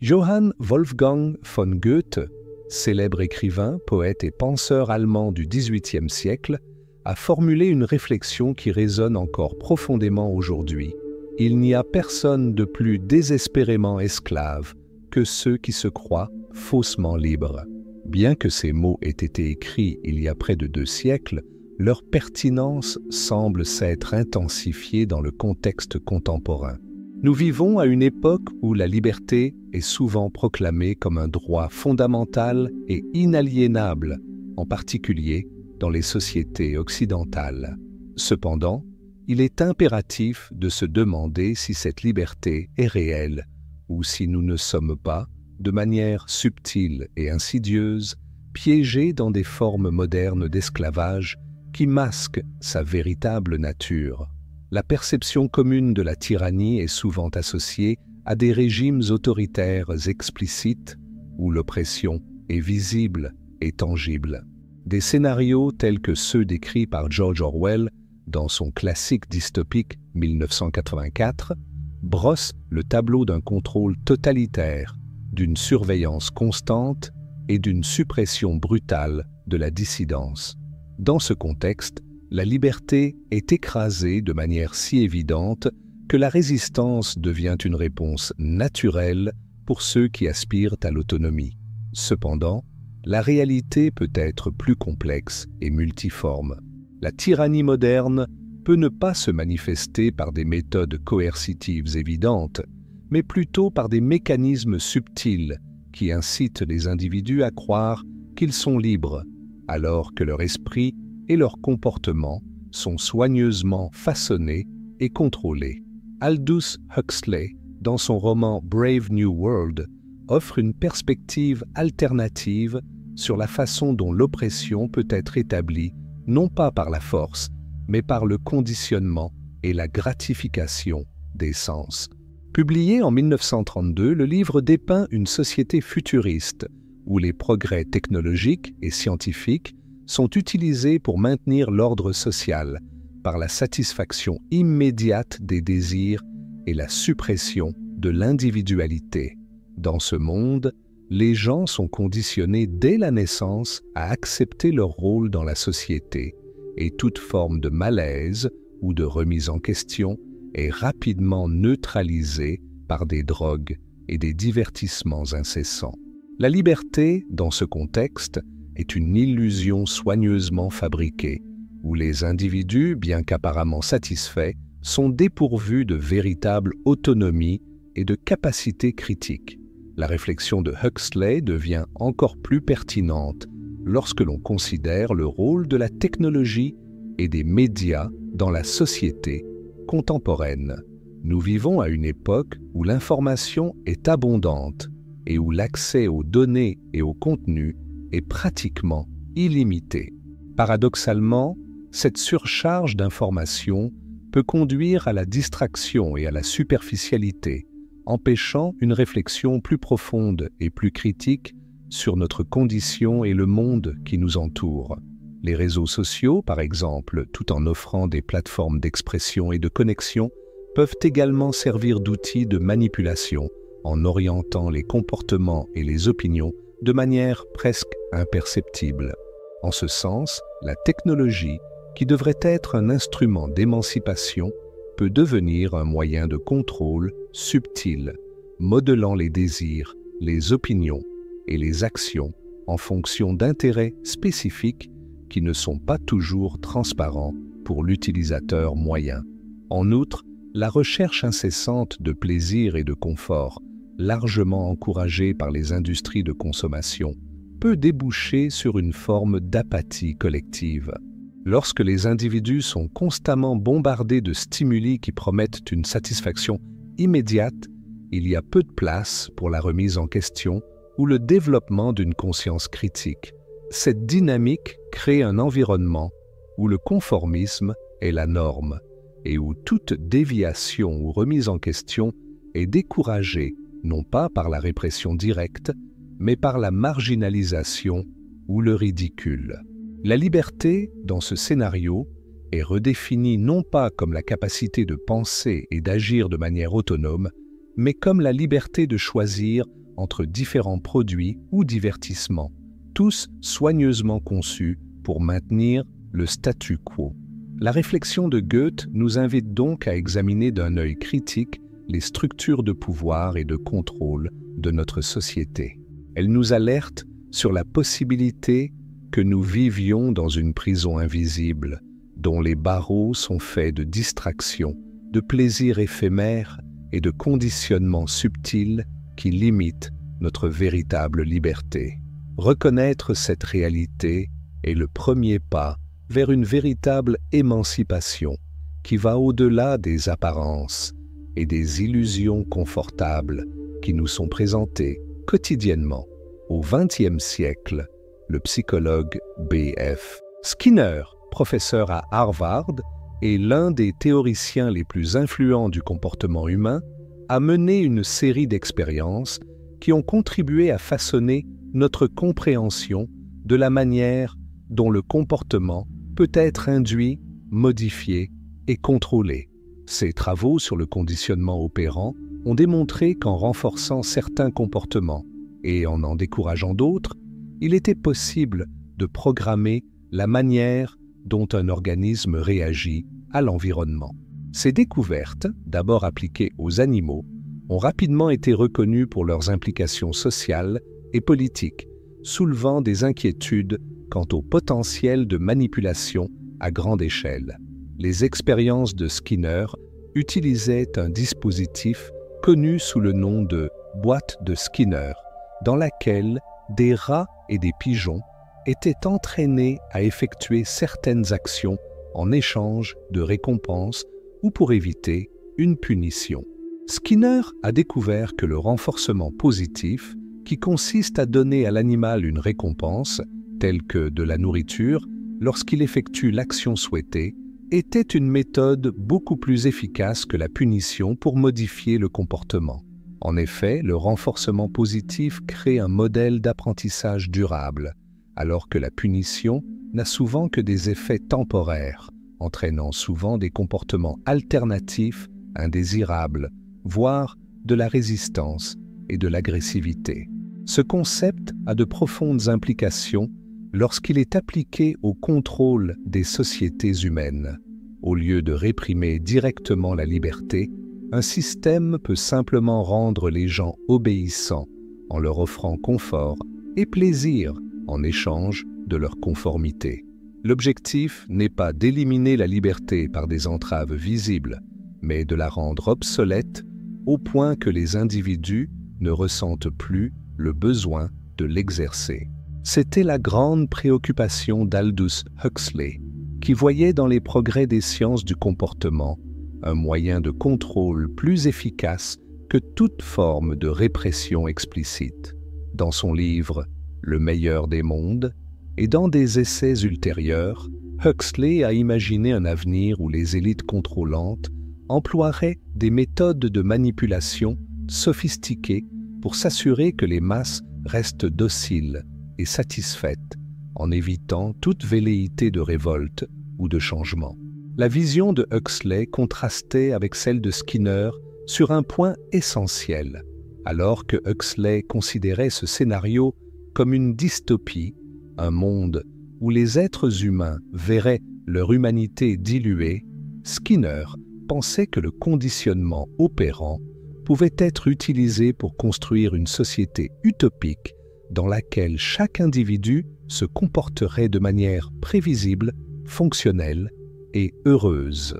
Johann Wolfgang von Goethe, célèbre écrivain, poète et penseur allemand du XVIIIe siècle, a formulé une réflexion qui résonne encore profondément aujourd'hui. Il n'y a personne de plus désespérément esclave que ceux qui se croient faussement libres. Bien que ces mots aient été écrits il y a près de 2 siècles, leur pertinence semble s'être intensifiée dans le contexte contemporain. Nous vivons à une époque où la liberté est souvent proclamée comme un droit fondamental et inaliénable, en particulier dans les sociétés occidentales. Cependant, il est impératif de se demander si cette liberté est réelle ou si nous ne sommes pas, de manière subtile et insidieuse, piégés dans des formes modernes d'esclavage qui masquent sa véritable nature. La perception commune de la tyrannie est souvent associée à des régimes autoritaires explicites où l'oppression est visible et tangible. Des scénarios tels que ceux décrits par George Orwell dans son classique dystopique 1984 brossent le tableau d'un contrôle totalitaire, d'une surveillance constante et d'une suppression brutale de la dissidence. Dans ce contexte, la liberté est écrasée de manière si évidente que la résistance devient une réponse naturelle pour ceux qui aspirent à l'autonomie. Cependant, la réalité peut être plus complexe et multiforme. La tyrannie moderne peut ne pas se manifester par des méthodes coercitives évidentes, mais plutôt par des mécanismes subtils qui incitent les individus à croire qu'ils sont libres, alors que leur esprit et leur comportement sont soigneusement façonnés et contrôlés. Aldous Huxley, dans son roman Brave New World, offre une perspective alternative sur la façon dont l'oppression peut être établie, non pas par la force, mais par le conditionnement et la gratification des sens. Publié en 1932, le livre dépeint une société futuriste où les progrès technologiques et scientifiques sont utilisés pour maintenir l'ordre social par la satisfaction immédiate des désirs et la suppression de l'individualité. Dans ce monde, les gens sont conditionnés dès la naissance à accepter leur rôle dans la société et toute forme de malaise ou de remise en question est rapidement neutralisée par des drogues et des divertissements incessants. La liberté, dans ce contexte, est une illusion soigneusement fabriquée, où les individus, bien qu'apparemment satisfaits, sont dépourvus de véritable autonomie et de capacité critique. La réflexion de Huxley devient encore plus pertinente lorsque l'on considère le rôle de la technologie et des médias dans la société contemporaine. Nous vivons à une époque où l'information est abondante et où l'accès aux données et aux contenus est pratiquement illimité. Paradoxalement, cette surcharge d'informations peut conduire à la distraction et à la superficialité, empêchant une réflexion plus profonde et plus critique sur notre condition et le monde qui nous entoure. Les réseaux sociaux, par exemple, tout en offrant des plateformes d'expression et de connexion, peuvent également servir d'outils de manipulation en orientant les comportements et les opinions de manière presque imperceptible. En ce sens, la technologie, qui devrait être un instrument d'émancipation, peut devenir un moyen de contrôle subtil, modelant les désirs, les opinions et les actions en fonction d'intérêts spécifiques qui ne sont pas toujours transparents pour l'utilisateur moyen. En outre, la recherche incessante de plaisir et de confort, largement encouragée par les industries de consommation, peut déboucher sur une forme d'apathie collective. Lorsque les individus sont constamment bombardés de stimuli qui promettent une satisfaction immédiate, il y a peu de place pour la remise en question ou le développement d'une conscience critique. Cette dynamique crée un environnement où le conformisme est la norme et où toute déviation ou remise en question est découragée non pas par la répression directe, mais par la marginalisation ou le ridicule. La liberté, dans ce scénario, est redéfinie non pas comme la capacité de penser et d'agir de manière autonome, mais comme la liberté de choisir entre différents produits ou divertissements, tous soigneusement conçus pour maintenir le statu quo. La réflexion de Goethe nous invite donc à examiner d'un œil critique les structures de pouvoir et de contrôle de notre société. Elle nous alerte sur la possibilité que nous vivions dans une prison invisible, dont les barreaux sont faits de distractions, de plaisirs éphémères et de conditionnements subtils qui limitent notre véritable liberté. Reconnaître cette réalité est le premier pas vers une véritable émancipation qui va au-delà des apparences et des illusions confortables qui nous sont présentées quotidiennement. Au XXe siècle, le psychologue B.F. Skinner, professeur à Harvard et l'un des théoriciens les plus influents du comportement humain, a mené une série d'expériences qui ont contribué à façonner notre compréhension de la manière dont le comportement peut être induit, modifié et contrôlé. Ces travaux sur le conditionnement opérant ont démontré qu'en renforçant certains comportements et en décourageant d'autres, il était possible de programmer la manière dont un organisme réagit à l'environnement. Ces découvertes, d'abord appliquées aux animaux, ont rapidement été reconnues pour leurs implications sociales et politiques, soulevant des inquiétudes quant au potentiel de manipulation à grande échelle. Les expériences de Skinner utilisaient un dispositif connu sous le nom de « boîte de Skinner », dans laquelle des rats et des pigeons étaient entraînés à effectuer certaines actions en échange de récompenses ou pour éviter une punition. Skinner a découvert que le renforcement positif, qui consiste à donner à l'animal une récompense, telle que de la nourriture, lorsqu'il effectue l'action souhaitée, était une méthode beaucoup plus efficace que la punition pour modifier le comportement. En effet, le renforcement positif crée un modèle d'apprentissage durable, alors que la punition n'a souvent que des effets temporaires, entraînant souvent des comportements alternatifs, indésirables, voire de la résistance et de l'agressivité. Ce concept a de profondes implications lorsqu'il est appliqué au contrôle des sociétés humaines. Au lieu de réprimer directement la liberté, un système peut simplement rendre les gens obéissants en leur offrant confort et plaisir en échange de leur conformité. L'objectif n'est pas d'éliminer la liberté par des entraves visibles, mais de la rendre obsolète au point que les individus ne ressentent plus le besoin de l'exercer. C'était la grande préoccupation d'Aldous Huxley, qui voyait dans les progrès des sciences du comportement un moyen de contrôle plus efficace que toute forme de répression explicite. Dans son livre « Le meilleur des mondes » et dans des essais ultérieurs, Huxley a imaginé un avenir où les élites contrôlantes emploieraient des méthodes de manipulation sophistiquées pour s'assurer que les masses restent dociles et satisfaites, en évitant toute velléité de révolte ou de changement. La vision de Huxley contrastait avec celle de Skinner sur un point essentiel. Alors que Huxley considérait ce scénario comme une dystopie, un monde où les êtres humains verraient leur humanité diluée, Skinner pensait que le conditionnement opérant pouvait être utilisé pour construire une société utopique dans laquelle chaque individu se comporterait de manière prévisible, fonctionnelle et heureuse.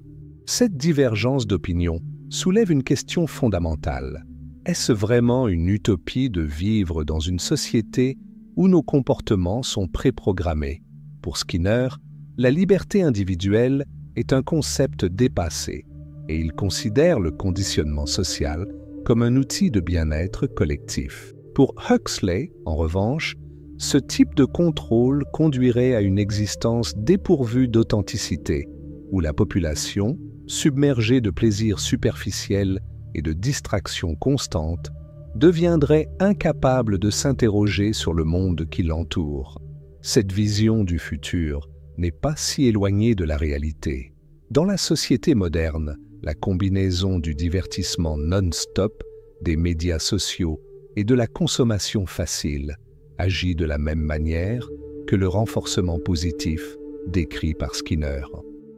Cette divergence d'opinion soulève une question fondamentale. Est-ce vraiment une utopie de vivre dans une société où nos comportements sont préprogrammés? Pour Skinner, la liberté individuelle est un concept dépassé et il considère le conditionnement social comme un outil de bien-être collectif. Pour Huxley, en revanche, ce type de contrôle conduirait à une existence dépourvue d'authenticité, où la population, submergée de plaisirs superficiels et de distractions constantes, deviendrait incapable de s'interroger sur le monde qui l'entoure. Cette vision du futur n'est pas si éloignée de la réalité. Dans la société moderne, la combinaison du divertissement non-stop, des médias sociaux et de la consommation facile agit de la même manière que le renforcement positif décrit par Skinner.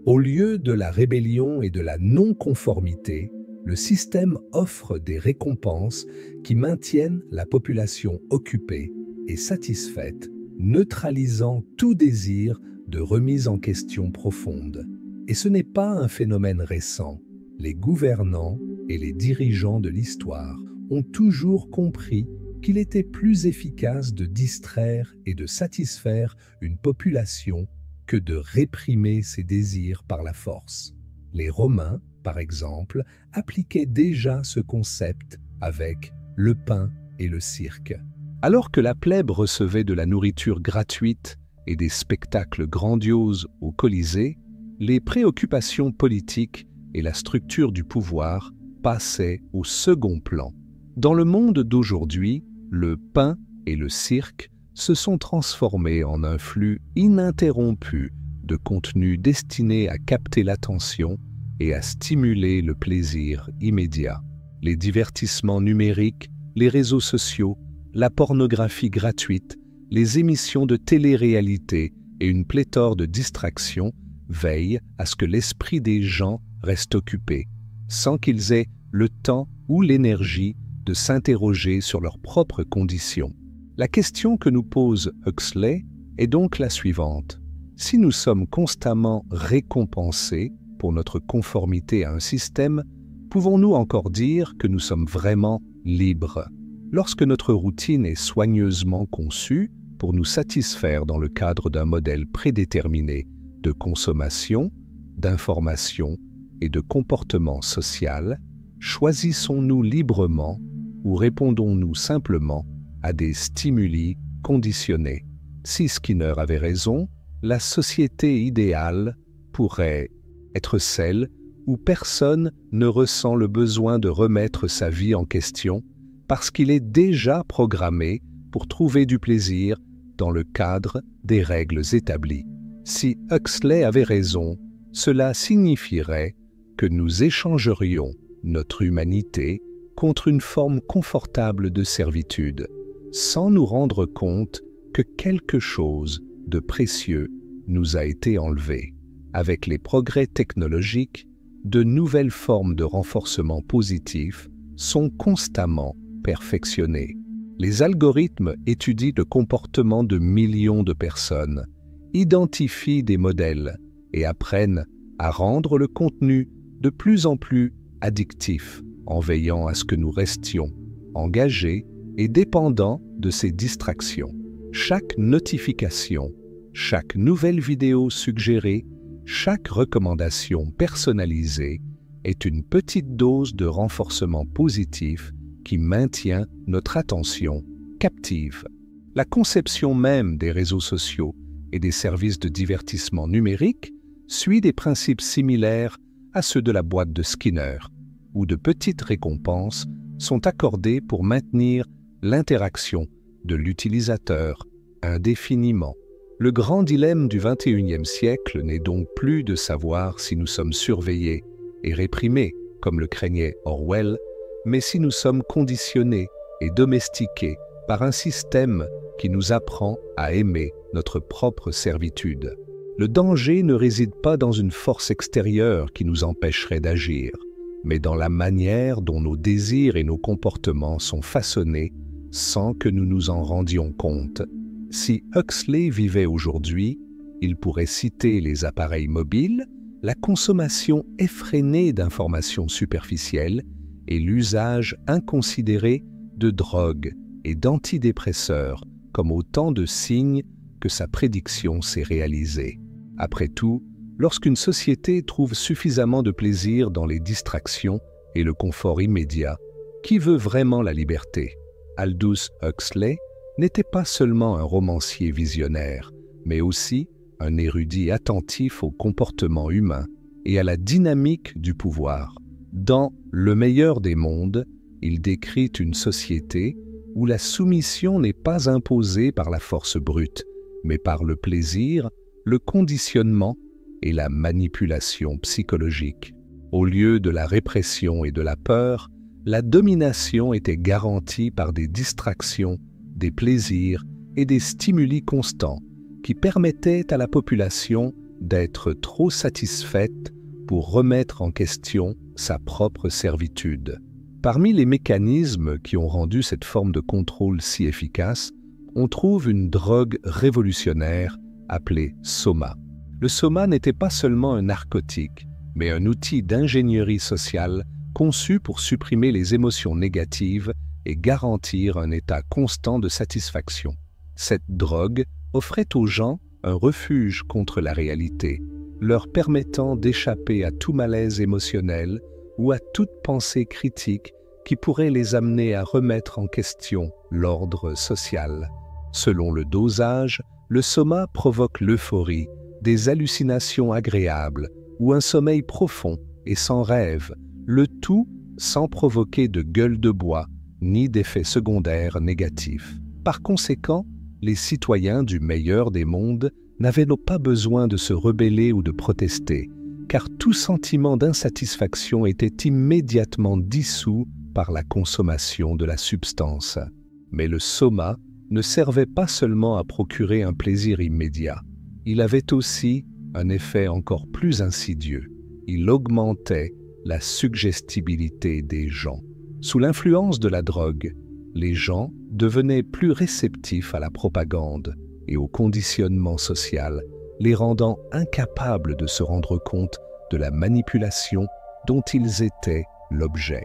Au lieu de la rébellion et de la non-conformité, le système offre des récompenses qui maintiennent la population occupée et satisfaite, neutralisant tout désir de remise en question profonde. Et ce n'est pas un phénomène récent. Les gouvernants et les dirigeants de l'histoire ont toujours compris qu'il était plus efficace de distraire et de satisfaire une population que de réprimer ses désirs par la force. Les Romains, par exemple, appliquaient déjà ce concept avec le pain et le cirque. Alors que la plèbe recevait de la nourriture gratuite et des spectacles grandioses au Colisée, les préoccupations politiques et la structure du pouvoir passaient au second plan. Dans le monde d'aujourd'hui, le pain et le cirque se sont transformés en un flux ininterrompu de contenus destinés à capter l'attention et à stimuler le plaisir immédiat. Les divertissements numériques, les réseaux sociaux, la pornographie gratuite, les émissions de télé-réalité et une pléthore de distractions veillent à ce que l'esprit des gens reste occupé, sans qu'ils aient le temps ou l'énergie de s'interroger sur leurs propres conditions. La question que nous pose Huxley est donc la suivante. Si nous sommes constamment récompensés pour notre conformité à un système, pouvons-nous encore dire que nous sommes vraiment libres? Lorsque notre routine est soigneusement conçue pour nous satisfaire dans le cadre d'un modèle prédéterminé de consommation, d'information et de comportement social, choisissons-nous librement ou répondons-nous simplement à des stimuli conditionnés? Si Skinner avait raison, la société idéale pourrait être celle où personne ne ressent le besoin de remettre sa vie en question parce qu'il est déjà programmé pour trouver du plaisir dans le cadre des règles établies. Si Huxley avait raison, cela signifierait que nous échangerions notre humanité contre une forme confortable de servitude, sans nous rendre compte que quelque chose de précieux nous a été enlevé. Avec les progrès technologiques, de nouvelles formes de renforcement positif sont constamment perfectionnées. Les algorithmes étudient le comportement de millions de personnes, identifient des modèles et apprennent à rendre le contenu de plus en plus addictif, en veillant à ce que nous restions engagés et dépendants de ces distractions. Chaque notification, chaque nouvelle vidéo suggérée, chaque recommandation personnalisée est une petite dose de renforcement positif qui maintient notre attention captive. La conception même des réseaux sociaux et des services de divertissement numérique suit des principes similaires à ceux de la boîte de Skinner, où de petites récompenses sont accordées pour maintenir l'interaction de l'utilisateur indéfiniment. Le grand dilemme du XXIe siècle n'est donc plus de savoir si nous sommes surveillés et réprimés, comme le craignait Orwell, mais si nous sommes conditionnés et domestiqués par un système qui nous apprend à aimer notre propre servitude. Le danger ne réside pas dans une force extérieure qui nous empêcherait d'agir, mais dans la manière dont nos désirs et nos comportements sont façonnés sans que nous nous en rendions compte. Si Huxley vivait aujourd'hui, il pourrait citer les appareils mobiles, la consommation effrénée d'informations superficielles et l'usage inconsidéré de drogues et d'antidépresseurs comme autant de signes que sa prédiction s'est réalisée. Après tout, lorsqu'une société trouve suffisamment de plaisir dans les distractions et le confort immédiat, qui veut vraiment la liberté? Aldous Huxley n'était pas seulement un romancier visionnaire, mais aussi un érudit attentif au comportement humain et à la dynamique du pouvoir. Dans Le meilleur des mondes, il décrit une société où la soumission n'est pas imposée par la force brute, mais par le plaisir, le conditionnement et la manipulation psychologique. Au lieu de la répression et de la peur, la domination était garantie par des distractions, des plaisirs et des stimuli constants qui permettaient à la population d'être trop satisfaite pour remettre en question sa propre servitude. Parmi les mécanismes qui ont rendu cette forme de contrôle si efficace, on trouve une drogue révolutionnaire appelée soma. Le soma n'était pas seulement un narcotique, mais un outil d'ingénierie sociale conçu pour supprimer les émotions négatives et garantir un état constant de satisfaction. Cette drogue offrait aux gens un refuge contre la réalité, leur permettant d'échapper à tout malaise émotionnel ou à toute pensée critique qui pourrait les amener à remettre en question l'ordre social. Selon le dosage, le soma provoque l'euphorie, des hallucinations agréables ou un sommeil profond et sans rêve, le tout sans provoquer de gueule de bois ni d'effets secondaires négatifs. Par conséquent, les citoyens du meilleur des mondes n'avaient pas besoin de se rebeller ou de protester, car tout sentiment d'insatisfaction était immédiatement dissous par la consommation de la substance. Mais le soma ne servait pas seulement à procurer un plaisir immédiat. Il avait aussi un effet encore plus insidieux. Il augmentait la suggestibilité des gens. Sous l'influence de la drogue, les gens devenaient plus réceptifs à la propagande et au conditionnement social, les rendant incapables de se rendre compte de la manipulation dont ils étaient l'objet.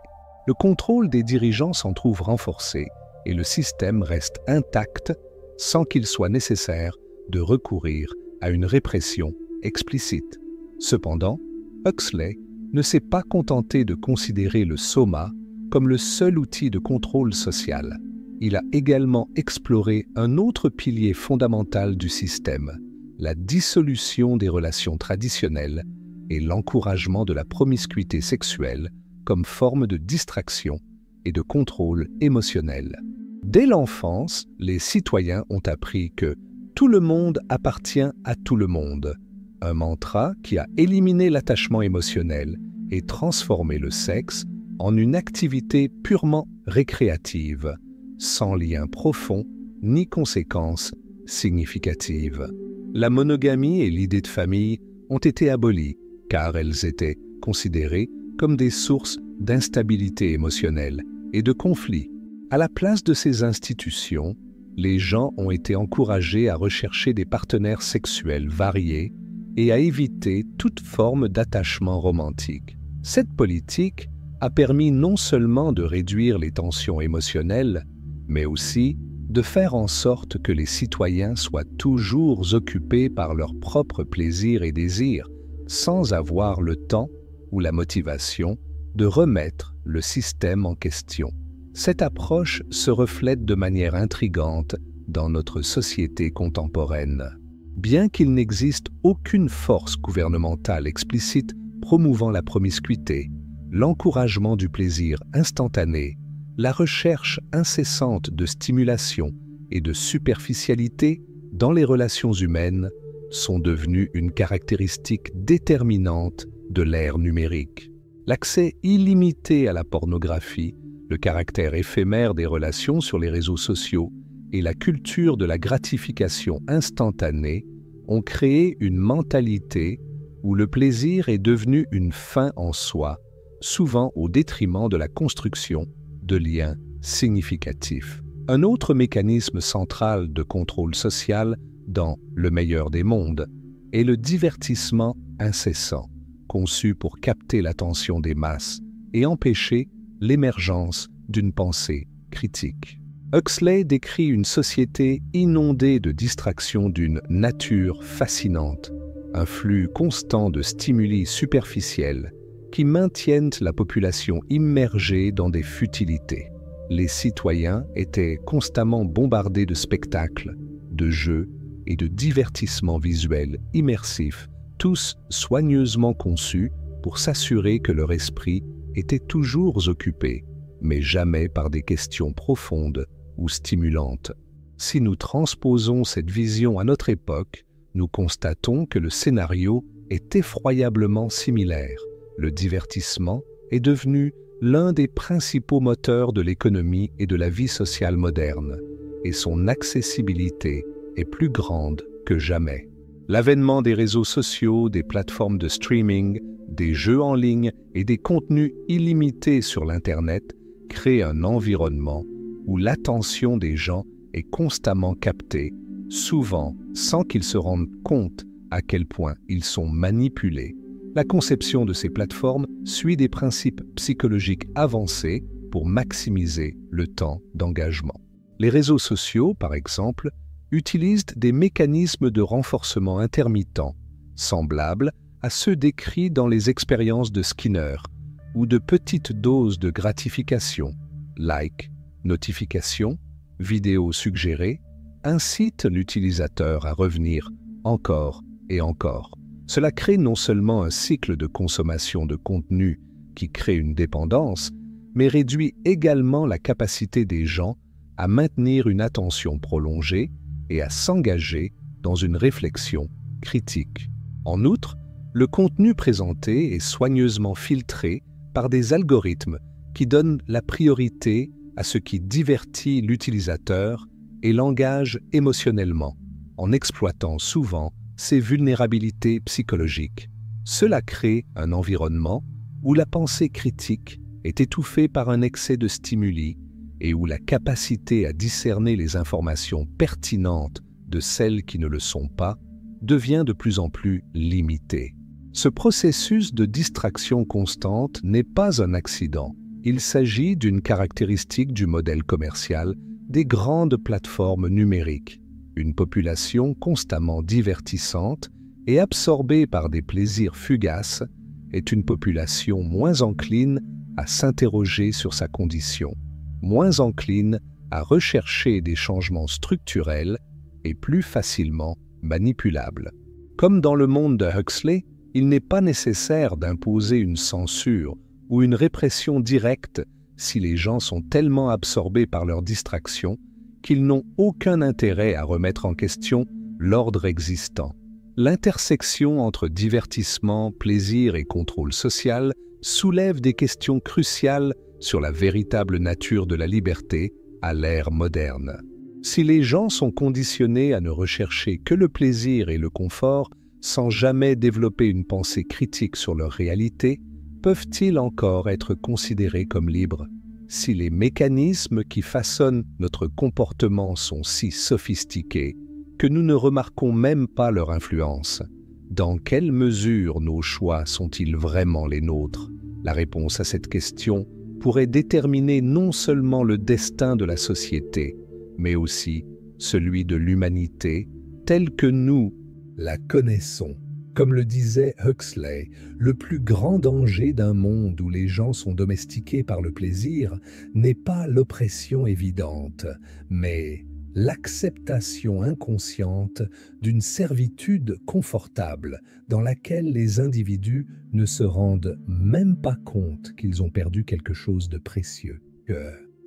Le contrôle des dirigeants s'en trouve renforcé et le système reste intact sans qu'il soit nécessaire de recourir à une répression explicite. Cependant, Huxley ne s'est pas contenté de considérer le soma comme le seul outil de contrôle social. Il a également exploré un autre pilier fondamental du système, la dissolution des relations traditionnelles et l'encouragement de la promiscuité sexuelle comme forme de distraction et de contrôle émotionnel. Dès l'enfance, les citoyens ont appris que « tout le monde appartient à tout le monde », un mantra qui a éliminé l'attachement émotionnel et transformé le sexe en une activité purement récréative, sans lien profond ni conséquences significatives. La monogamie et l'idée de famille ont été abolies car elles étaient considérées comme des sources d'instabilité émotionnelle et de conflits. À la place de ces institutions, les gens ont été encouragés à rechercher des partenaires sexuels variés et à éviter toute forme d'attachement romantique. Cette politique a permis non seulement de réduire les tensions émotionnelles, mais aussi de faire en sorte que les citoyens soient toujours occupés par leurs propres plaisirs et désirs, sans avoir le temps ou la motivation de remettre le système en question. Cette approche se reflète de manière intrigante dans notre société contemporaine. Bien qu'il n'existe aucune force gouvernementale explicite promouvant la promiscuité, l'encouragement du plaisir instantané, la recherche incessante de stimulation et de superficialité dans les relations humaines sont devenus une caractéristique déterminante de l'ère numérique. L'accès illimité à la pornographie, le caractère éphémère des relations sur les réseaux sociaux et la culture de la gratification instantanée ont créé une mentalité où le plaisir est devenu une fin en soi, souvent au détriment de la construction de liens significatifs. Un autre mécanisme central de contrôle social dans le meilleur des mondes est le divertissement incessant, conçu pour capter l'attention des masses et empêcher l'émergence d'une pensée critique. Huxley décrit une société inondée de distractions d'une nature fascinante, un flux constant de stimuli superficiels qui maintiennent la population immergée dans des futilités. Les citoyens étaient constamment bombardés de spectacles, de jeux et de divertissements visuels immersifs, tous soigneusement conçus pour s'assurer que leur esprit était toujours occupé, mais jamais par des questions profondes ou stimulantes. Si nous transposons cette vision à notre époque, nous constatons que le scénario est effroyablement similaire. Le divertissement est devenu l'un des principaux moteurs de l'économie et de la vie sociale moderne, et son accessibilité est plus grande que jamais. L'avènement des réseaux sociaux, des plateformes de streaming, des jeux en ligne et des contenus illimités sur l'Internet crée un environnement où l'attention des gens est constamment captée, souvent sans qu'ils se rendent compte à quel point ils sont manipulés. La conception de ces plateformes suit des principes psychologiques avancés pour maximiser le temps d'engagement. Les réseaux sociaux, par exemple, utilisent des mécanismes de renforcement intermittent, semblables à ceux décrits dans les expériences de Skinner, ou de petites doses de gratification, likes, notifications, vidéos suggérées, incitent l'utilisateur à revenir encore et encore. Cela crée non seulement un cycle de consommation de contenu qui crée une dépendance, mais réduit également la capacité des gens à maintenir une attention prolongée et à s'engager dans une réflexion critique. En outre, le contenu présenté est soigneusement filtré par des algorithmes qui donnent la priorité à ce qui divertit l'utilisateur et l'engage émotionnellement, en exploitant souvent ses vulnérabilités psychologiques. Cela crée un environnement où la pensée critique est étouffée par un excès de stimuli et où la capacité à discerner les informations pertinentes de celles qui ne le sont pas devient de plus en plus limitée. Ce processus de distraction constante n'est pas un accident. Il s'agit d'une caractéristique du modèle commercial des grandes plateformes numériques. Une population constamment divertissante et absorbée par des plaisirs fugaces est une population moins encline à s'interroger sur sa condition, moins encline à rechercher des changements structurels et plus facilement manipulables. Comme dans le monde de Huxley, il n'est pas nécessaire d'imposer une censure ou une répression directe si les gens sont tellement absorbés par leurs distractions qu'ils n'ont aucun intérêt à remettre en question l'ordre existant. L'intersection entre divertissement, plaisir et contrôle social soulève des questions cruciales sur la véritable nature de la liberté à l'ère moderne. Si les gens sont conditionnés à ne rechercher que le plaisir et le confort sans jamais développer une pensée critique sur leur réalité, peuvent-ils encore être considérés comme libres? Si les mécanismes qui façonnent notre comportement sont si sophistiqués que nous ne remarquons même pas leur influence, dans quelle mesure nos choix sont-ils vraiment les nôtres? La réponse à cette question pourrait déterminer non seulement le destin de la société, mais aussi celui de l'humanité telle que nous la connaissons. Comme le disait Huxley, le plus grand danger d'un monde où les gens sont domestiqués par le plaisir n'est pas l'oppression évidente, mais l'acceptation inconsciente d'une servitude confortable dans laquelle les individus ne se rendent même pas compte qu'ils ont perdu quelque chose de précieux.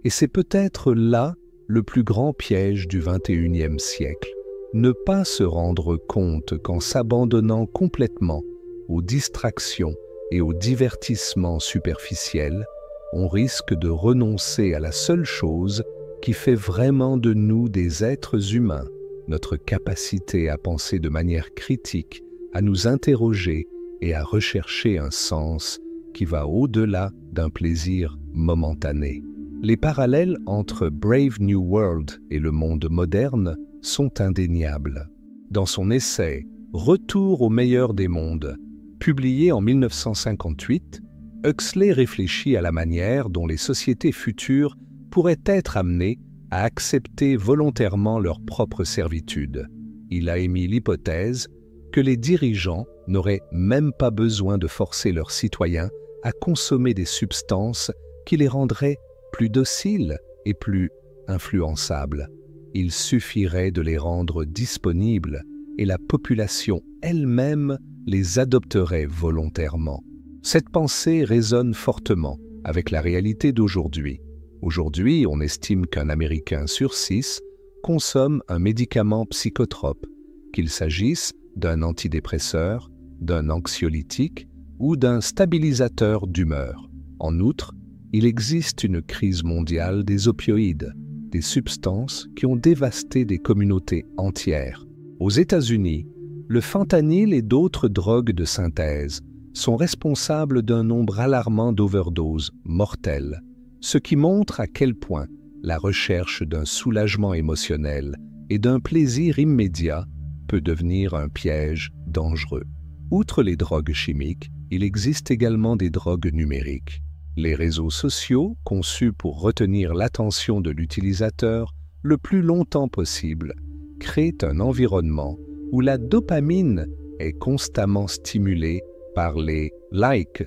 Et c'est peut-être là le plus grand piège du XXIe siècle. Ne pas se rendre compte qu'en s'abandonnant complètement aux distractions et aux divertissements superficiels, on risque de renoncer à la seule chose qui fait vraiment de nous des êtres humains, notre capacité à penser de manière critique, à nous interroger et à rechercher un sens qui va au-delà d'un plaisir momentané. Les parallèles entre Brave New World et le monde moderne sont indéniables. Dans son essai « Retour au meilleur des mondes », publié en 1958, Huxley réfléchit à la manière dont les sociétés futures pourraient être amenées à accepter volontairement leur propre servitude. Il a émis l'hypothèse que les dirigeants n'auraient même pas besoin de forcer leurs citoyens à consommer des substances qui les rendraient plus dociles et plus influençables. Il suffirait de les rendre disponibles et la population elle-même les adopterait volontairement. Cette pensée résonne fortement avec la réalité d'aujourd'hui. Aujourd'hui, on estime qu'un Américain sur 6 consomme un médicament psychotrope, qu'il s'agisse d'un antidépresseur, d'un anxiolytique ou d'un stabilisateur d'humeur. En outre, Il existe une crise mondiale des opioïdes, des substances qui ont dévasté des communautés entières. Aux États-Unis, le fentanyl et d'autres drogues de synthèse sont responsables d'un nombre alarmant d'overdoses mortelles, ce qui montre à quel point la recherche d'un soulagement émotionnel et d'un plaisir immédiat peut devenir un piège dangereux. Outre les drogues chimiques, il existe également des drogues numériques. Les réseaux sociaux, conçus pour retenir l'attention de l'utilisateur le plus longtemps possible, créent un environnement où la dopamine est constamment stimulée par les likes,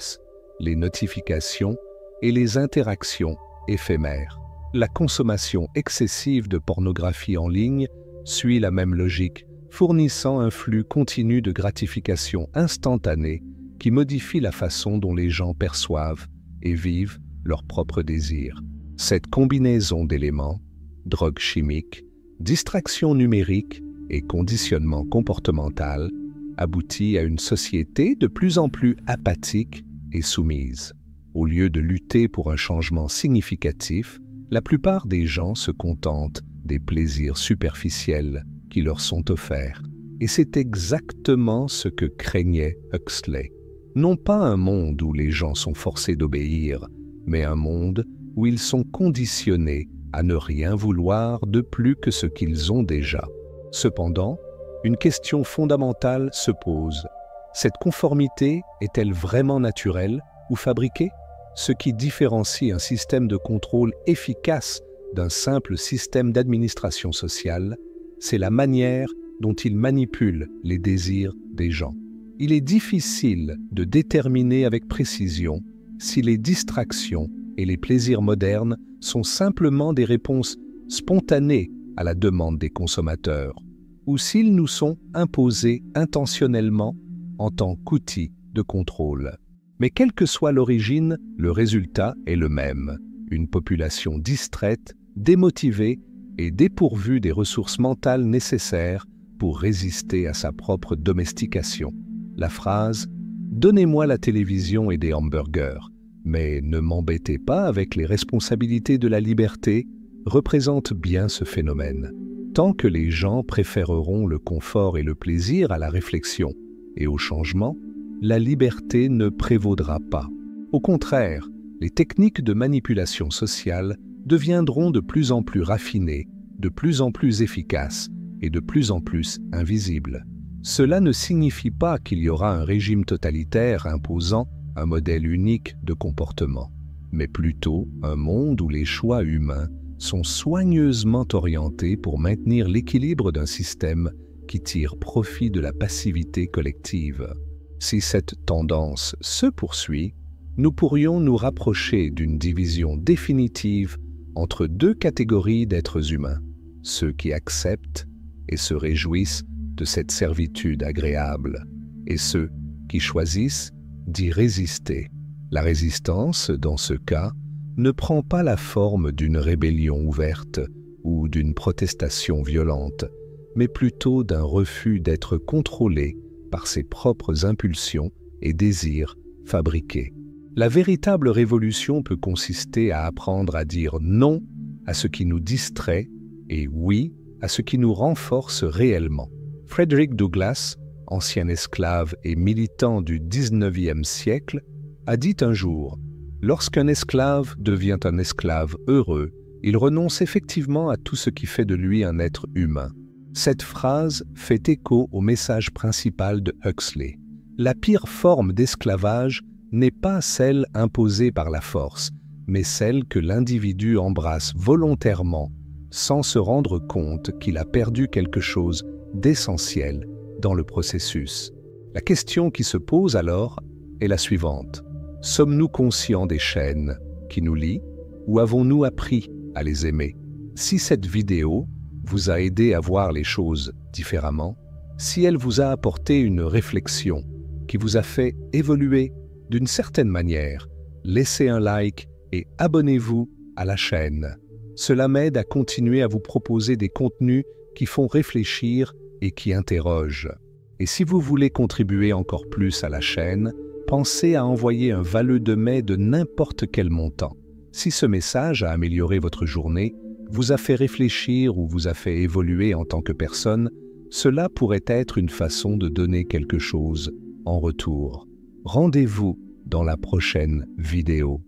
les notifications et les interactions éphémères. La consommation excessive de pornographie en ligne suit la même logique, fournissant un flux continu de gratification instantanée qui modifie la façon dont les gens perçoivent et vivent leurs propres désirs. Cette combinaison d'éléments, drogue chimique, distraction numérique et conditionnement comportemental, aboutit à une société de plus en plus apathique et soumise. Au lieu de lutter pour un changement significatif, la plupart des gens se contentent des plaisirs superficiels qui leur sont offerts. Et c'est exactement ce que craignait Huxley. Non pas un monde où les gens sont forcés d'obéir, mais un monde où ils sont conditionnés à ne rien vouloir de plus que ce qu'ils ont déjà. Cependant, une question fondamentale se pose. Cette conformité est-elle vraiment naturelle ou fabriquée? Ce qui différencie un système de contrôle efficace d'un simple système d'administration sociale, c'est la manière dont il manipule les désirs des gens. Il est difficile de déterminer avec précision si les distractions et les plaisirs modernes sont simplement des réponses spontanées à la demande des consommateurs, ou s'ils nous sont imposés intentionnellement en tant qu'outil de contrôle. Mais quelle que soit l'origine, le résultat est le même. Une population distraite, démotivée et dépourvue des ressources mentales nécessaires pour résister à sa propre domestication. La phrase « Donnez-moi la télévision et des hamburgers, mais ne m'embêtez pas avec les responsabilités de la liberté » représente bien ce phénomène. Tant que les gens préféreront le confort et le plaisir à la réflexion et au changement, la liberté ne prévaudra pas. Au contraire, les techniques de manipulation sociale deviendront de plus en plus raffinées, de plus en plus efficaces et de plus en plus invisibles. Cela ne signifie pas qu'il y aura un régime totalitaire imposant un modèle unique de comportement, mais plutôt un monde où les choix humains sont soigneusement orientés pour maintenir l'équilibre d'un système qui tire profit de la passivité collective. Si cette tendance se poursuit, nous pourrions nous rapprocher d'une division définitive entre deux catégories d'êtres humains, ceux qui acceptent et se réjouissent de cette servitude agréable, et ceux qui choisissent d'y résister. La résistance, dans ce cas, ne prend pas la forme d'une rébellion ouverte ou d'une protestation violente, mais plutôt d'un refus d'être contrôlé par ses propres impulsions et désirs fabriqués. La véritable révolution peut consister à apprendre à dire non à ce qui nous distrait et oui à ce qui nous renforce réellement. Frederick Douglass, ancien esclave et militant du XIXe siècle, a dit un jour « Lorsqu'un esclave devient un esclave heureux, il renonce effectivement à tout ce qui fait de lui un être humain. » Cette phrase fait écho au message principal de Huxley. La pire forme d'esclavage n'est pas celle imposée par la force, mais celle que l'individu embrasse volontairement, sans se rendre compte qu'il a perdu quelque chose d'essentiel dans le processus. La question qui se pose alors est la suivante. Sommes-nous conscients des chaînes qui nous lient ou avons-nous appris à les aimer? Si cette vidéo vous a aidé à voir les choses différemment, si elle vous a apporté une réflexion qui vous a fait évoluer d'une certaine manière, laissez un like et abonnez-vous à la chaîne. Cela m'aide à continuer à vous proposer des contenus qui font réfléchir et qui interrogent. Et si vous voulez contribuer encore plus à la chaîne, pensez à envoyer un vœu de mai de n'importe quel montant. Si ce message a amélioré votre journée, vous a fait réfléchir ou vous a fait évoluer en tant que personne, cela pourrait être une façon de donner quelque chose en retour. Rendez-vous dans la prochaine vidéo.